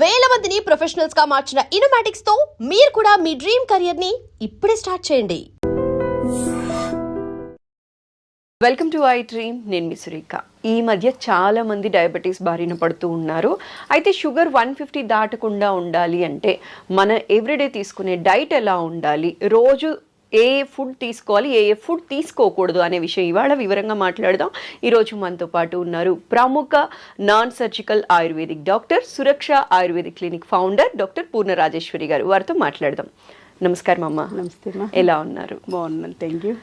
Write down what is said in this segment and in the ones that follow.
వేల మందిని ప్రొఫెషనల్స్ గా మార్చిన ఇనోమాటిక్స్ తో మీరు కూడా మీ డ్రీమ్ కెరియర్ ని ఇప్పుడే స్టార్ట్ చేయండి. Welcome to I dream. నేను మీ సురేఖ. ఈ మధ్య చాలా మంది డయాబెటీస్ బారిన పడుతూ ఉన్నారు. అయితే షుగర్ 150 దాటకుండా ఉండాలి అంటే మన ఎవ్రీడే తీసుకునే డైట్ ఎలా ఉండాలి, రోజు ఏ ఫుడ్ తీసుకోవాలి, ఏ ఫుడ్ తీసుకోకూడదు అనే విషయం ఇవాళ వివరంగా మాట్లాడదాం. ఈరోజు మనతో పాటు ఉన్నారు ప్రముఖ నాన్ సర్జికల్ ఆయుర్వేదిక్ డాక్టర్, సురక్ష ఆయుర్వేదిక్ క్లినిక్ ఫౌండర్ డాక్టర్ పూర్ణ రాజేశ్వరి గారు. వారితో మాట్లాడదాం. నమస్కారం అమ్మ. నమస్తే అమ్మా. ఎలా ఉన్నారు? బాగున్నాను, థ్యాంక్ యూ.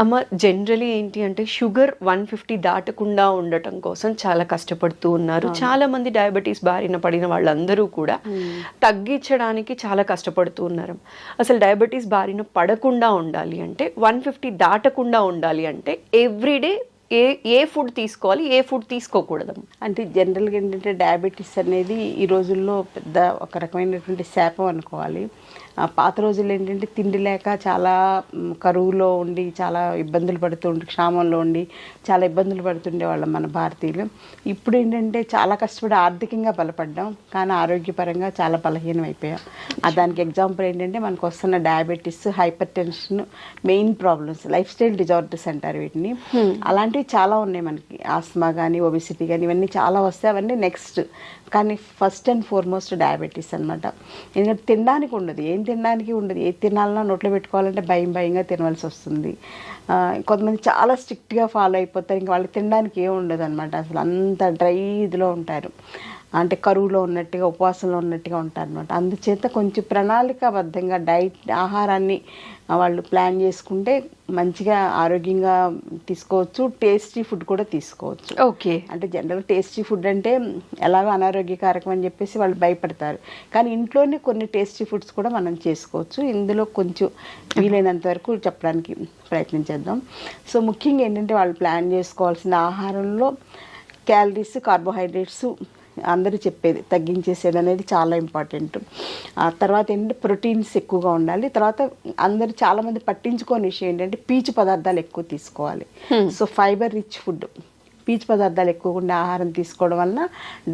అమ్మ, జనరలీ ఏంటి అంటే షుగర్ 150 దాటకుండా ఉండటం కోసం చాలా కష్టపడుతూ ఉన్నారు. చాలా మంది డయాబెటీస్ బారిన పడిన వాళ్ళందరూ కూడా తగ్గించడానికి చాలా కష్టపడుతూ ఉన్నారు. అసలు డయాబెటీస్ బారిన పడకుండా ఉండాలి అంటే, 150 దాటకుండా ఉండాలి అంటే ఎవ్రీడే ఏ ఫుడ్ తీసుకోవాలి, ఏ ఫుడ్ తీసుకోకూడదు? అంటే జనరల్గా ఏంటంటే డయాబెటీస్ అనేది ఈ రోజుల్లో పెద్ద ఒక రకమైనటువంటి శాపం అనుకోవాలి. పాత రోజుల్లో ఏంటంటే తిండి లేక చాలా కరువులో ఉండి చాలా ఇబ్బందులు పడుతుండే, క్షామంలో ఉండి చాలా ఇబ్బందులు పడుతుండే వాళ్ళం మన భారతీయులు. ఇప్పుడు ఏంటంటే చాలా కష్టపడి ఆర్థికంగా బలపడ్డాం, కానీ ఆరోగ్యపరంగా చాలా బలహీనం అయిపోయాం. దానికి ఎగ్జాంపుల్ ఏంటంటే మనకు వస్తున్న diabetes, hyper tension, main problems, life style disorders అంటారు వీటిని. అలాంటివి చాలా ఉన్నాయి మనకి. ఆస్మా కానీ, ఒబిసిటీ కానీ, ఇవన్నీ చాలా వస్తాయి. అవన్నీ నెక్స్ట్, కానీ ఫస్ట్ అండ్ ఫార్మోస్ట్ డయాబెటీస్ అనమాట. ఎందుకంటే తినడానికి ఉండదు, ఏం తినడానికి ఉండదు. ఏది తినాలన్నా నోట్లో పెట్టుకోవాలంటే భయంగా తినవలసి వస్తుంది. కొంతమంది చాలా స్ట్రిక్ట్గా ఫాలో అయిపోతారు, ఇంకా వాళ్ళకి తినడానికి ఏం ఉండదు అనమాట. అసలు అంత డ్రై ఇదిలో ఉంటారు, అంటే కరువులో ఉన్నట్టుగా, ఉపవాసంలో ఉన్నట్టుగా ఉంటారు అనమాట. అందుచేత కొంచెం ప్రణాళికాబద్ధంగా ఆహారాన్ని వాళ్ళు ప్లాన్ చేసుకుంటే మంచిగా ఆరోగ్యంగా తీసుకోవచ్చు. టేస్టీ ఫుడ్ కూడా తీసుకోవచ్చు. ఓకే. అంటే జనరల్గా టేస్టీ ఫుడ్ అంటే ఎలాగో అనారోగ్యకారకం అని చెప్పేసి వాళ్ళు భయపడతారు, కానీ ఇంట్లోనే కొన్ని టేస్టీ ఫుడ్స్ కూడా మనం చేసుకోవచ్చు. ఇందులో కొంచెం వీలైనంత వరకు చెప్పడానికి ప్రయత్నం చేద్దాం. సో ముఖ్యంగా ఏంటంటే వాళ్ళు ప్లాన్ చేసుకోవాల్సిన ఆహారంలో క్యాలరీస్, కార్బోహైడ్రేట్స్ అందరూ చెప్పేది తగ్గించేసేది అనేది చాలా ఇంపార్టెంట్. తర్వాత ఏంటంటే ప్రోటీన్స్ ఎక్కువగా ఉండాలి. తర్వాత అందరూ చాలామంది పట్టించుకోని విషయం ఏంటంటే పీచు పదార్థాలు ఎక్కువ తీసుకోవాలి. సో ఫైబర్ రిచ్ ఫుడ్, పీచు పదార్థాలు ఎక్కువగా ఉండే ఆహారం తీసుకోవడం వలన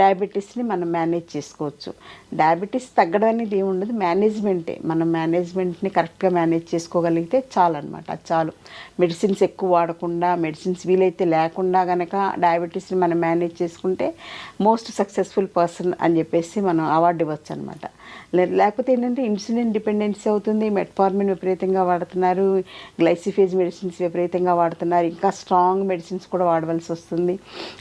డయాబెటీస్ని మనం మేనేజ్ చేసుకోవచ్చు. డయాబెటీస్ తగ్గడం అనేది ఏమి ఉండదు, మేనేజ్మెంటే. మనం మేనేజ్మెంట్ని కరెక్ట్గా మేనేజ్ చేసుకోగలిగితే చాలు అనమాట. అది చాలు. మెడిసిన్స్ ఎక్కువ వాడకుండా, మెడిసిన్స్ వీలైతే లేకుండా కనుక డయాబెటీస్ని మనం మేనేజ్ చేసుకుంటే మోస్ట్ సక్సెస్ఫుల్ పర్సన్ అని చెప్పేసి మనం అవార్డు ఇవ్వచ్చు అనమాట. లేకపోతే ఏంటంటే ఇన్సులిన్ డిపెండెన్సీ అవుతుంది, మెట్ఫార్మిన్ విపరీతంగా వాడుతున్నారు, గ్లైసిఫేజ్ మెడిసిన్స్ విపరీతంగా వాడుతున్నారు, ఇంకా స్ట్రాంగ్ మెడిసిన్స్ కూడా వాడవలసి వస్తుంది.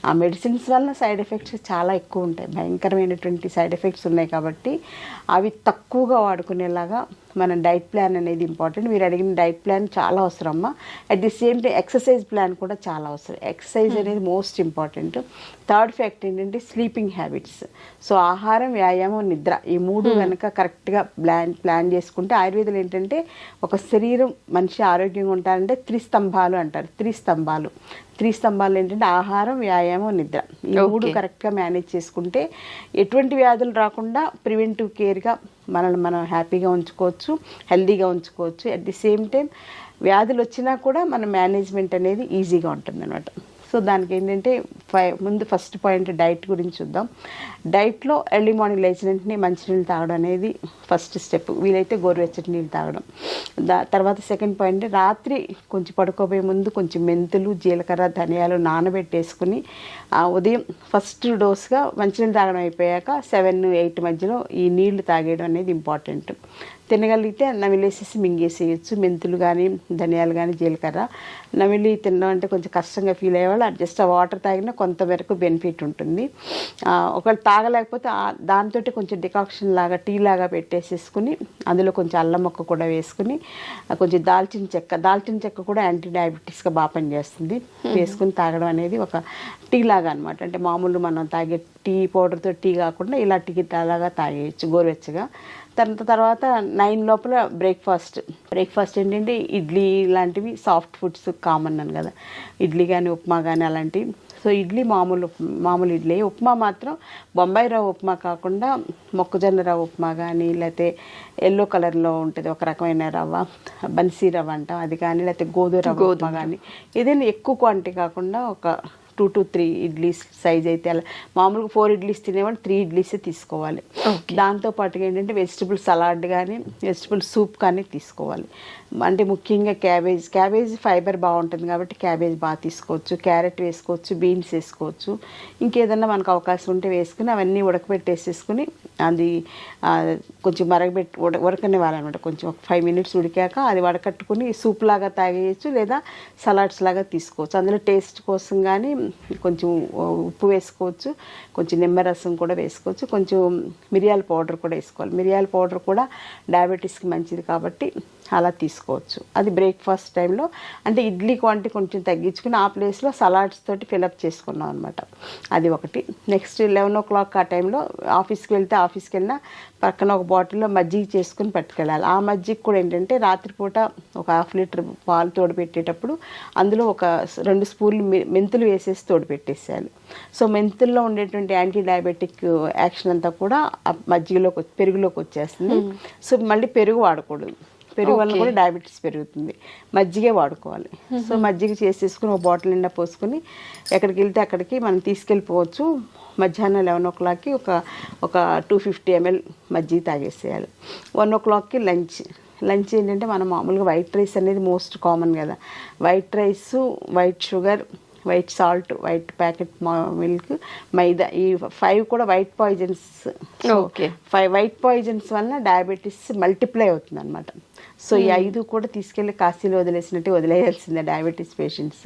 ఆ మెడిసిన్స్ వల్ల సైడ్ ఎఫెక్ట్స్ చాలా ఎక్కువ ఉంటాయి, భయంకరమైనటువంటి సైడ్ ఎఫెక్ట్స్ ఉన్నాయి. కాబట్టి అవి తక్కువగా వాడుకునేలాగా మన డైట్ ప్లాన్ అనేది ఇంపార్టెంట్. మీరు అడిగిన డైట్ ప్లాన్ చాలా అవసరం అమ్మా. At the same time exercise plan కూడా చాలా అవసరం. ఎక్సర్సైజ్ అనేది మోస్ట్ ఇంపార్టెంట్. థర్డ్ ఫ్యాక్ట్ ఏంటంటే స్లీపింగ్ హ్యాబిట్స్. సో ఆహారం, వ్యాయామం, నిద్ర, ఈ మూడు కనుక కరెక్ట్గా ప్లాన్ చేసుకుంటే, ఆయుర్వేదంలో ఏంటంటే ఒక శరీరం మనిషి ఆరోగ్యంగా ఉంటారంటే త్రిస్తంభాలు అంటారు. త్రిస్తంభాలు ఏంటంటే ఆహారం, వ్యాయామం, నిద్ర. ఈ మూడు కరెక్ట్గా మేనేజ్ చేసుకుంటే ఎటువంటి వ్యాధులు రాకుండా ప్రివెంటివ్ కేర్గా మనల్ని మనం హ్యాపీగా ఉంచుకోవచ్చు, హెల్దీగా ఉంచుకోవచ్చు. అట్ ది సేమ్ టైం వ్యాధులు వచ్చినా కూడా మన మేనేజ్మెంట్ అనేది ఈజీగా ఉంటుంది అనమాట. సో దానికి ఏంటంటే ముందు ఫస్ట్ పాయింట్ డైట్ గురించి చూద్దాం. డైట్లో ఎర్లీ మార్నింగ్ లేచిన వెంటనే మంచినీళ్ళు తాగడం అనేది ఫస్ట్ స్టెప్. వీలైతే గోరువెచ్చటి నీళ్ళు తాగడం. తర్వాత సెకండ్ పాయింట్, రాత్రి కొంచెం పడుకోబోయే ముందు కొంచెం మెంతులు, జీలకర్ర, ధనియాలు నానబెట్టేసుకుని ఉదయం ఫస్ట్ డోస్గా మంచినీళ్ళు తాగడం అయిపోయాక 7-8 మధ్యలో ఈ నీళ్లు తాగేయడం అనేది ఇంపార్టెంట్. తినగలిగితే నమిలేసేసి మింగేసేయచ్చు. మెంతులు కానీ, ధనియాలు కానీ, జీలకర్ర నమిలి తినడం అంటే కొంచెం కష్టంగా ఫీల్ అయ్యేవాళ్ళు జస్ట్ ఆ వాటర్ తాగినా కొంతవరకు బెనిఫిట్ ఉంటుంది. ఒకవేళ తాగలేకపోతే దాంతో కొంచెం డికాక్షన్ లాగా, టీ లాగా పెట్టేసేసుకుని అందులో కొంచెం అల్లం ముక్క కూడా వేసుకుని, కొంచెం దాల్చిన చెక్క కూడా యాంటీ డయాబెటీస్గా బాగా పనిచేస్తుంది, వేసుకుని తాగడం అనేది ఒక టీ లాగా అనమాట. అంటే మామూలు మనం తాగే టీ పౌడర్తో టీ కాకుండా ఇలా టీ లాగా తాగేయచ్చు గోరువెచ్చగా. తర్వాత 9 లోపల బ్రేక్ఫాస్ట్ ఏంటంటే ఇడ్లీ లాంటివి సాఫ్ట్ ఫుడ్స్ కామన్ అని కదా, ఇడ్లీ కానీ, ఉప్మా కానీ అలాంటివి. సో ఇడ్లీ మామూలు ఇడ్లీ. ఉప్మా మాత్రం బొంబాయి రవ్వ ఉప్మా కాకుండా మొక్కజొన్న రవ్వ ఉప్మా కానీ, లేకపోతే ఎల్లో కలర్లో ఉంటుంది ఒక రకమైన రవ్వ, బన్సీ రవ్వ అంటాం, అది కానీ, లేకపోతే గోధుమ రవ్వ ఉప్మా కానీ, ఏదైనా ఎక్కువ క్వాంటిటీ కాకుండా ఒక 2 to 3 ఇడ్లీస్ సైజ్ అయితే అలా మామూలుగా 4 ఇడ్లీస్ తినేవాళ్ళు 3 ఇడ్లీసే తీసుకోవాలి. దాంతో పాటుగా ఏంటంటే వెజిటబుల్ సలాడ్ కానీ వెజిటబుల్ సూప్ కానీ తీసుకోవాలి. అంటే ముఖ్యంగా క్యాబేజ్ ఫైబర్ బాగుంటుంది కాబట్టి క్యాబేజ్ బాగా తీసుకోవచ్చు, క్యారెట్ వేసుకోవచ్చు, బీన్స్ వేసుకోవచ్చు, ఇంకేదన్నా మనకు అవకాశం ఉంటే వేసుకుని అవన్నీ ఉడకబెట్టేసేసుకుని అది కొంచెం ఉడకనివ్వాలన్నమాట. కొంచెం ఒక 5 minutes ఉడికాక అది వడకట్టుకుని సూప్ లాగా తాగేయచ్చు, లేదా సలాడ్స్ లాగా తీసుకోవచ్చు. అందులో టేస్ట్ కోసం కానీ కొంచెం ఉప్పు వేసుకోవచ్చు, కొంచెం నిమ్మరసం కూడా వేసుకోవచ్చు, కొంచెం మిరియాల పౌడర్ కూడా వేసుకోవాలి. మిరియాల పౌడర్ కూడా డయాబెటీస్కి మంచిది కాబట్టి అలా తీసుకోవచ్చు. అది బ్రేక్ఫాస్ట్ టైంలో. అంటే ఇడ్లీ క్వాంటిటీ కొంచెం తగ్గించుకుని ఆ ప్లేస్లో సలాడ్స్ తోటి ఫిలప్ చేసుకున్నాం అనమాట. అది ఒకటి. నెక్స్ట్ 11 o'clock ఆ టైంలో ఆఫీస్కి వెళ్ళినా పక్కన ఒక బాటిల్లో మజ్జిగ చేసుకుని పట్టుకెళ్ళాలి. ఆ మజ్జిగ కూడా ఏంటంటే రాత్రిపూట ఒక 1/2 liter పాలు తోడుపెట్టేటప్పుడు అందులో ఒక 2 స్పూన్లు మెంతులు వేసేసి తోడుపెట్టేసేయాలి. సో మెంతుల్లో ఉండేటువంటి యాంటీ డయాబెటిక్ యాక్షన్ అంతా కూడా పెరుగులోకి వచ్చేస్తుంది. సో మళ్ళీ పెరుగు వాడకూడదు. పెరుగు వల్ల కూడా డయాబెటీస్ పెరుగుతుంది. మజ్జిగే వాడుకోవాలి. సో మజ్జిగ చేసేసుకుని ఒక బాటిల్ నిండా పోసుకొని ఎక్కడికి వెళ్తే అక్కడికి మనం తీసుకెళ్ళిపోవచ్చు. మధ్యాహ్నం 11 o'clockకి ఒక 250 ml మజ్జిగ తాగేసేయాలి. 1 o'clockకి లంచ్ ఏంటంటే మనం మామూలుగా వైట్ రైస్ అనేది మోస్ట్ కామన్ కదా. White rice, white sugar, white salt, white packet milk, maida, ఈ 5 కూడా white poisons. Okay. 5 white poisons వల్ల డయాబెటీస్ మల్టిప్లై అవుతుంది అనమాట. సో ఈ 5 కూడా తీసుకెళ్ళి కాశీలో వదిలేసినట్టు వదిలేయాల్సిందే డయాబెటీస్ పేషెంట్స్.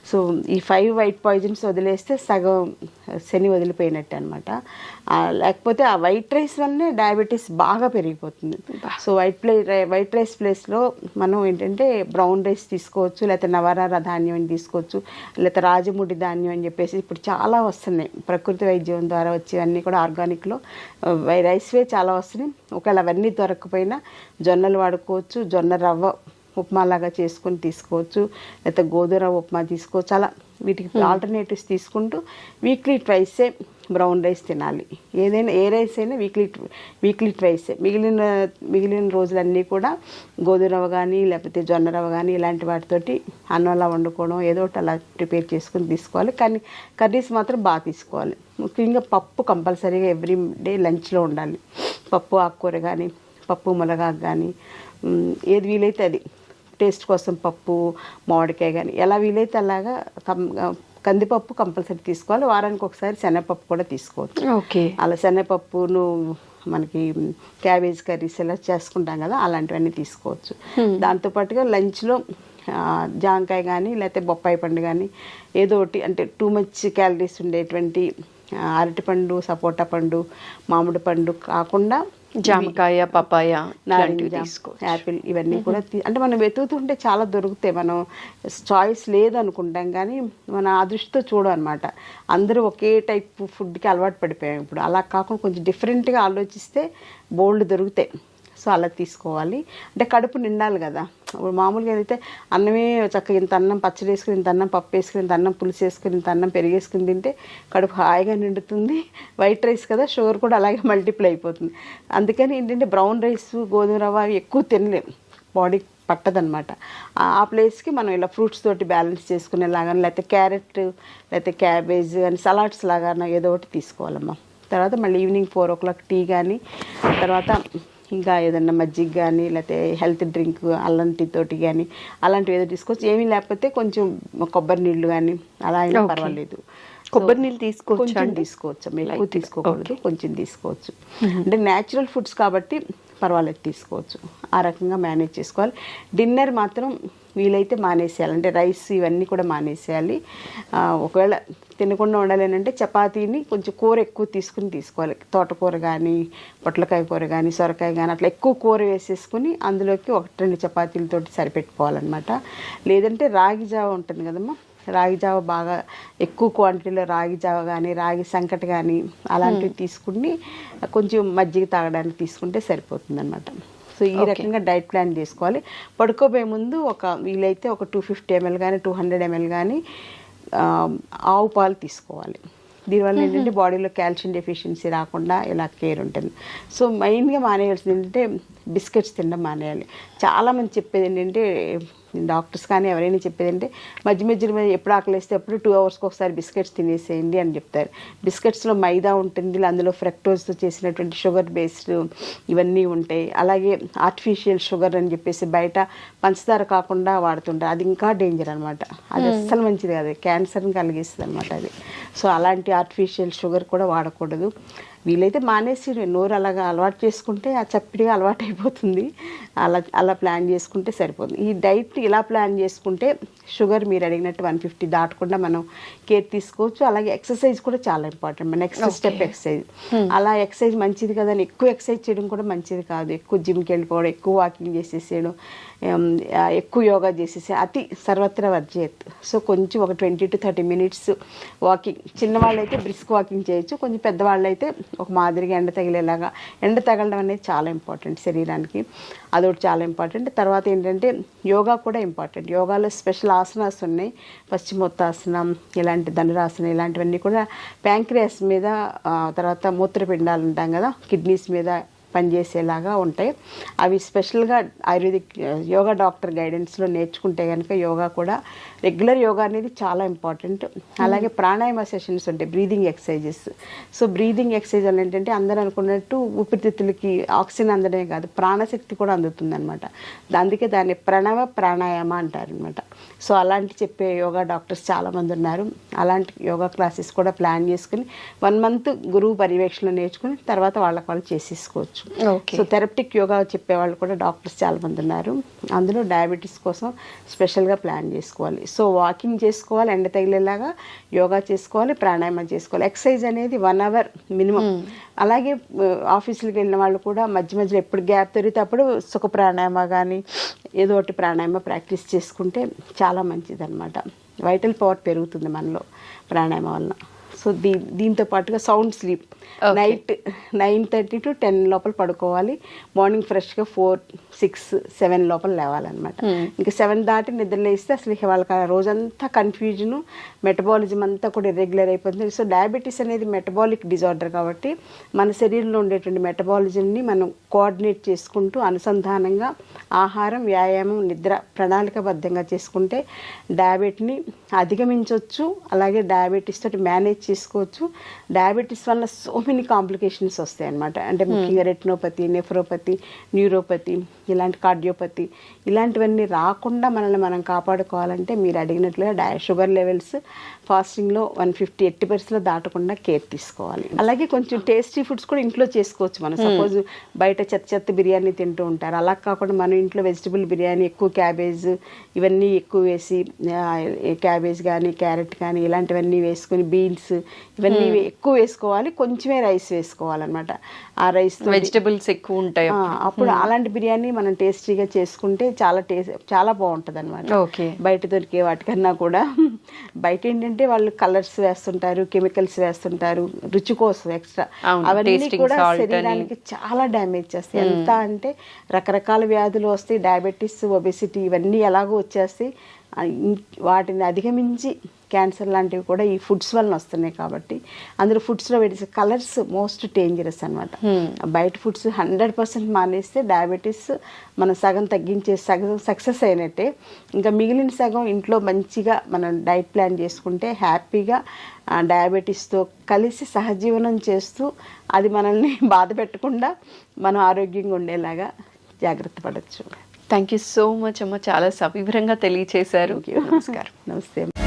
సో ఈ 5 వైట్ పాయిజన్స్ వదిలేస్తే సగం శని వదిలిపోయినట్టు అనమాట. లేకపోతే ఆ వైట్ రైస్ వల్లనే డయాబెటీస్ బాగా పెరిగిపోతుంది. సో వైట్ రైస్ ప్లేస్లో మనం ఏంటంటే బ్రౌన్ రైస్ తీసుకోవచ్చు, లేకపోతే నవరార ధాన్యం అని తీసుకోవచ్చు, లేకపోతే రాజముడి ధాన్యం అని చెప్పేసి ఇప్పుడు చాలా వస్తున్నాయి. ప్రకృతి వైద్యం ద్వారా వచ్చేవన్నీ కూడా ఆర్గానిక్లో రైస్వే చాలా వస్తున్నాయి. ఒకవేళ అవన్నీ దొరకకపోయినా జొన్నలు వాడుకోవచ్చు, జొన్న రవ్వ ఉప్మా లాగా చేసుకొని తీసుకోవచ్చు, లేకపోతే గోధుమ రవ్వ ఉప్మా తీసుకోవచ్చు. అలా వీటికి ఆల్టర్నేటివ్స్ తీసుకుంటూ వీక్లీ ట్వైసే బ్రౌన్ రైస్ తినాలి. ఏదైనా ఏ రైస్ అయినా వీక్లీ ట్వైసే. మిగిలిన రోజులన్నీ కూడా గోధుమ రవ్వ కానీ లేకపోతే జొన్న రవ్వ కానీ ఇలాంటి వాటితోటి అన్నంలా వండుకోవడం ఏదో ఒకటి అలా ప్రిపేర్ చేసుకుని తీసుకోవాలి. కానీ కర్రీస్ మాత్రం బాగా తీసుకోవాలి. ముఖ్యంగా పప్పు కంపల్సరీగా ఎవ్రీ డే లంచ్లో ఉండాలి. పప్పు ఆకుకూర కానీ, పప్పు మునగాకు కానీ, ఏది వీలైతే అది. టేస్ట్ కోసం పప్పు, మామిడికాయ కానీ ఎలా వీలైతే అలాగా. కందిపప్పు కంపల్సరీ తీసుకోవాలి. వారానికి ఒకసారి శనగపప్పు కూడా తీసుకోవచ్చు. ఓకే. అలా శనగపప్పును మనకి క్యాబేజ్ కర్రీస్ ఎలా చేసుకుంటాం కదా, అలాంటివన్నీ తీసుకోవచ్చు. దాంతోపాటుగా లంచ్లో జాంకాయ కానీ లేకపోతే బొప్పాయి పండు కానీ ఏదో ఒకటి, అంటే టూ మచ్ క్యాలరీస్ ఉండేటువంటి అరటిపండు, సపోటా పండు, మామిడి పండు కాకుండా జామకాయ, పపాయ, నారింజ, యాపిల్ ఇవన్నీ కూడా అంటే మనం వెతుకుతుంటే చాలా దొరుకుతాయి. మనం చాయిస్ లేదనుకుంటాం కానీ మన అదృష్టితో చూడనమాట. అందరూ ఒకే టైప్ ఫుడ్కి అలవాటు పడిపోయాం ఇప్పుడు. అలా కాకుండా కొంచెం డిఫరెంట్గా ఆలోచిస్తే బోల్డ్ దొరుకుతాయి. సో అలా తీసుకోవాలి. అంటే కడుపు నిండాలి కదా. ఇప్పుడు మామూలుగా అయితే అన్నమే చక్కగా ఇంత అన్నం పచ్చడి వేసుకుని, ఇంత అన్నం పప్పు వేసుకుని, ఇంత అన్నం పులుసు వేసుకుని, ఇంత అన్నం పెరిగేసుకుని తింటే కడుపు హాయిగా నిండుతుంది. వైట్ రైస్ కదా, షుగర్ కూడా అలాగే మల్టిప్లై అయిపోతుంది. అందుకని ఏంటంటే బ్రౌన్ రైస్, గోధుమ రవ్వ అవి ఎక్కువ తినలేం, బాడీకి పట్టదనమాట. ఆ ప్లేస్కి మనం ఇలా ఫ్రూట్స్ తోటి బ్యాలెన్స్ చేసుకునేలాగా, లేకపోతే క్యారెట్, లేకపోతే క్యాబేజ్ కానీ సలాడ్స్ లాగా ఏదో ఒకటి తీసుకోవాలమ్మా. తర్వాత మళ్ళీ ఈవినింగ్ 4 o'clock టీ కానీ, తర్వాత ఇంకా ఏదన్నా మజ్జిగ కానీ లేకపోతే హెల్త్ డ్రింక్ అల్లం టీ తోటి కానీ అలాంటివి ఏదో తీసుకోవచ్చు. ఏమీ లేకపోతే కొంచెం కొబ్బరి నీళ్ళు కానీ అలా అయినా పర్వాలేదు. కొబ్బరి నీళ్ళు తీసుకోవచ్చు, ఎక్కువ తీసుకోకూడదు, కొంచెం తీసుకోవచ్చు. అంటే న్యాచురల్ ఫుడ్స్ కాబట్టి పర్వాలేదు, తీసుకోవచ్చు. ఆ రకంగా మేనేజ్ చేసుకోవాలి. డిన్నర్ మాత్రం వీలైతే మానేసేయాలి. అంటే రైస్ ఇవన్నీ కూడా మానేసేయాలి. ఒకవేళ తినకుండా ఉండాలేనంటే చపాతీని కొంచెం కూర ఎక్కువ తీసుకోవాలి. తోటకూర కానీ, పొట్లకాయ కూర కానీ, సొరకాయ కానీ అట్లా ఎక్కువ కూర వేసేసుకుని అందులోకి 1-2 చపాతీలతోటి సరిపెట్టుకోవాలన్నమాట. లేదంటే రాగి జావ ఉంటుంది కదమ్మా, రాగి జావ బాగా ఎక్కువ క్వాంటిటీలో రాగి జావ కానీ, రాగి సంకటి కానీ అలాంటివి తీసుకుని కొంచెం మజ్జిగ తాగడానికి తీసుకుంటే సరిపోతుంది అనమాట. సో ఈ రకంగా డైట్ ప్లాన్ చేసుకోవాలి. పడుకోబోయే ముందు వీలైతే ఒక 250 ml కానీ 200 ml కానీ ఆవు పాలు తీసుకోవాలి. దీనివల్ల ఏంటంటే బాడీలో కాల్షియం డెఫిషియన్సీ రాకుండా ఇలా కేర్ ఉంటుంది. సో మెయిన్గా మానేయాల్సింది ఏంటంటే బిస్కెట్స్ తినడం మానేయాలి. చాలామంది చెప్పేది ఏంటంటే, డాక్టర్స్ కానీ ఎవరైనా చెప్పేది అంటే మధ్య మధ్యలో ఎప్పుడు ఆకలిస్తే అప్పుడు 2 అవర్స్కి ఒకసారి బిస్కెట్స్ తినేసేయండి అని చెప్తారు. బిస్కెట్స్లో మైదా ఉంటుంది, అందులో ఫ్రక్టోజ్తో చేసినటువంటి షుగర్ బేస్డ్ ఇవన్నీ ఉంటాయి. అలాగే ఆర్టిఫిషియల్ షుగర్ అని చెప్పేసి బయట పంచదార కాకుండా వాడుతుంటారు, అది ఇంకా డేంజర్ అనమాట. అది అస్సలు మంచిది కాదు, క్యాన్సర్ని కలిగిస్తుంది అనమాట అది. సో అలాంటి ఆర్టిఫిషియల్ షుగర్ కూడా వాడకూడదు. వీలైతే మానేసి నోరు అలాగా అలవాటు చేసుకుంటే ఆ చప్పిడిగా అలవాటు అయిపోతుంది. అలా ప్లాన్ చేసుకుంటే సరిపోతుంది. ఈ డైట్ ఇలా ప్లాన్ చేసుకుంటే షుగర్ మీరు అడిగినట్టు 150 దాటకుండా మనం కేర్ తీసుకోవచ్చు. అలాగే ఎక్సర్సైజ్ కూడా చాలా ఇంపార్టెంట్. మన నెక్స్ట్ స్టెప్ ఎక్సర్సైజ్. అలా ఎక్సర్సైజ్ మంచిది కదా అని ఎక్కువ ఎక్సర్సైజ్ చేయడం కూడా మంచిది కాదు. ఎక్కువ జిమ్కి వెళ్ళిపోవడం, ఎక్కువ వాకింగ్ చేసేసేయడం, ఎక్కువ యోగా చేసేసి అతి సర్వత్ర వర్జేత్. సో కొంచెం ఒక 20 to 30 minutes వాకింగ్. చిన్నవాళ్ళు అయితే బ్రిస్క్ వాకింగ్ చేయొచ్చు, కొంచెం పెద్దవాళ్ళు అయితే ఒక మాదిరిగా ఎండ తగిలేలాగా. ఎండ తగలడం అనేది చాలా ఇంపార్టెంట్ శరీరానికి, అదొకటి చాలా ఇంపార్టెంట్. తర్వాత ఏంటంటే యోగా కూడా ఇంపార్టెంట్. యోగాలో స్పెషల్ ఆసనాస్ ఉన్నాయి, పశ్చిమోత్తాసనం, ఇలాంటి ధనురాసనం, ఇలాంటివన్నీ కూడా ప్యాంక్రియాస్ మీద, తర్వాత మూత్రపిండాలు ఉంటాం కదా, కిడ్నీస్ మీద పనిచేసేలాగా ఉంటాయి. అవి స్పెషల్గా ఆయుర్వేదిక్ యోగా డాక్టర్ గైడెన్స్లో నేర్చుకుంటే కనుక యోగా కూడా, రెగ్యులర్ యోగా అనేది చాలా ఇంపార్టెంట్. అలాగే ప్రాణాయామ సెషన్స్ ఉంటాయి, breathing exercises. So breathing exercise అని ఏంటంటే అందరూ అనుకున్నట్టు ఊపిరితిత్తులకి ఆక్సిజన్ అందడమే కాదు, ప్రాణశక్తి కూడా అందుతుంది అనమాట. అందుకే దాన్ని ప్రణవ ప్రాణాయామ అంటారనమాట. సో అలాంటి చెప్పే యోగా డాక్టర్స్ చాలామంది ఉన్నారు. అలాంటి యోగా క్లాసెస్ కూడా ప్లాన్ చేసుకుని 1 month గురువు పర్యవేక్షణ నేర్చుకుని తర్వాత వాళ్ళకి వాళ్ళు చేసేసుకోవచ్చు. సో థెరప్టిక్ యోగా చెప్పేవాళ్ళు కూడా డాక్టర్స్ చాలామంది ఉన్నారు. అందులో డయాబెటీస్ కోసం స్పెషల్గా ప్లాన్ చేసుకోవాలి. సో వాకింగ్ చేసుకోవాలి, ఎండ తగిలేలాగా యోగా చేసుకోవాలి, ప్రాణాయామం చేసుకోవాలి. ఎక్సర్సైజ్ అనేది 1 hour మినిమం. అలాగే ఆఫీసులకు వెళ్ళిన వాళ్ళు కూడా మధ్య మధ్యలో ఎప్పుడు గ్యాప్ దొరికితే అప్పుడు సుఖ ప్రాణాయామ కానీ ఏదో ఒకటి ప్రాణాయామ ప్రాక్టీస్ చేసుకుంటే చాలా మంచిది అనమాట. వైటల్ పవర్ పెరుగుతుంది మనలో ప్రాణాయామం వలన. సో దీంతో పాటుగా సౌండ్ స్లీప్. నైట్ 9:30 to 10 లోపల పడుకోవాలి. మార్నింగ్ ఫ్రెష్గా 4, 6, 7 లోపల లేవాలన్నమాట. ఇంకా 7 దాటి నిద్రలేస్తే అసలు వాళ్ళకి రోజంతా కన్ఫ్యూజను, మెటబాలిజం అంతా కూడా ఇర్రెగ్యులర్ అయిపోతుంది. సో డయాబెటీస్ అనేది మెటబాలిక్ డిజార్డర్ కాబట్టి మన శరీరంలో ఉండేటువంటి మెటబాలిజంని మనం కోఆర్డినేట్ చేసుకుంటూ అనుసంధానంగా ఆహారం, వ్యాయామం, నిద్ర ప్రణాళికబద్ధంగా చేసుకుంటే డయాబెటీని అధిగమించవచ్చు. అలాగే డయాబెటీస్ తోటి మేనేజ్ చేసుకోవచ్చు. డయాబెటీస్ వల్ల సో మెనీ కాంప్లికేషన్స్ వస్తాయి అన్నమాట. అంటే ముఖ్యంగా రెటినోపతి, నెఫ్రోపతి, న్యూరోపతి, ఇలాంటి కార్డియోపతి, ఇలాంటివన్నీ రాకుండా మనల్ని మనం కాపాడుకోవాలంటే మీరు అడిగినట్లుగా షుగర్ లెవెల్స్ ఫాస్టింగ్లో 150 80% దాటకుండా కేర్ తీసుకోవాలి. అలాగే కొంచెం టేస్టీ ఫుడ్స్ కూడా ఇంట్లో చేసుకోవచ్చు. మనం సపోజ్ బయట చెత్త బిర్యానీ తింటూ ఉంటారు, అలా కాకుండా మనం ఇంట్లో వెజిటబుల్ బిర్యానీ, ఎక్కువ క్యాబేజ్ ఇవన్నీ ఎక్కువ వేసి, క్యాబేజ్ కానీ క్యారెట్ కానీ ఇలాంటివన్నీ వేసుకొని, బీన్స్ ఇవన్నీ ఎక్కువ వేసుకోవాలి, కొంచెమే రైస్ వేసుకోవాలన్నమాట. ఆ రైస్ వెజిటబుల్స్ ఎక్కువ ఉంటాయి అప్పుడు అలాంటి బిర్యానీ మనం టేస్టీగా చేసుకుంటే చాలా బాగుంటుంది అనమాట. బయట దొరికే వాటికన్నా కూడా. బయట ఏంటంటే వాళ్ళు కలర్స్ వేస్తుంటారు, కెమికల్స్ వేస్తుంటారు రుచి కోసం ఎక్స్ట్రా. అవన్నీ కూడా శరీరానికి చాలా డ్యామేజ్ చేస్తాయి. ఎంత అంటే రకరకాల వ్యాధులు వస్తాయి, డయాబెటీస్, ఒబెసిటీ ఇవన్నీ ఎలాగో వచ్చేస్తాయి. వాటిని అధిగమించి క్యాన్సర్ లాంటివి కూడా ఈ ఫుడ్స్ వలన వస్తున్నాయి. కాబట్టి అందులో ఫుడ్స్లో పెట్టేసే కలర్స్ మోస్ట్ డేంజరస్ అనమాట. బయట ఫుడ్స్ 100% మానేస్తే డయాబెటీస్ మనం సగం సక్సెస్ అయినట్టే. ఇంకా మిగిలిన సగం ఇంట్లో మంచిగా మనం డైట్ ప్లాన్ చేసుకుంటే హ్యాపీగా డయాబెటీస్తో కలిసి సహజీవనం చేస్తూ అది మనల్ని బాధ పెట్టకుండా మనం ఆరోగ్యంగా ఉండేలాగా జాగ్రత్త పడవచ్చు. థ్యాంక్ యూ సో మచ్ అమ్మ, చాలా సవివరంగా తెలియచేశారు. నమస్కారం. నమస్తే.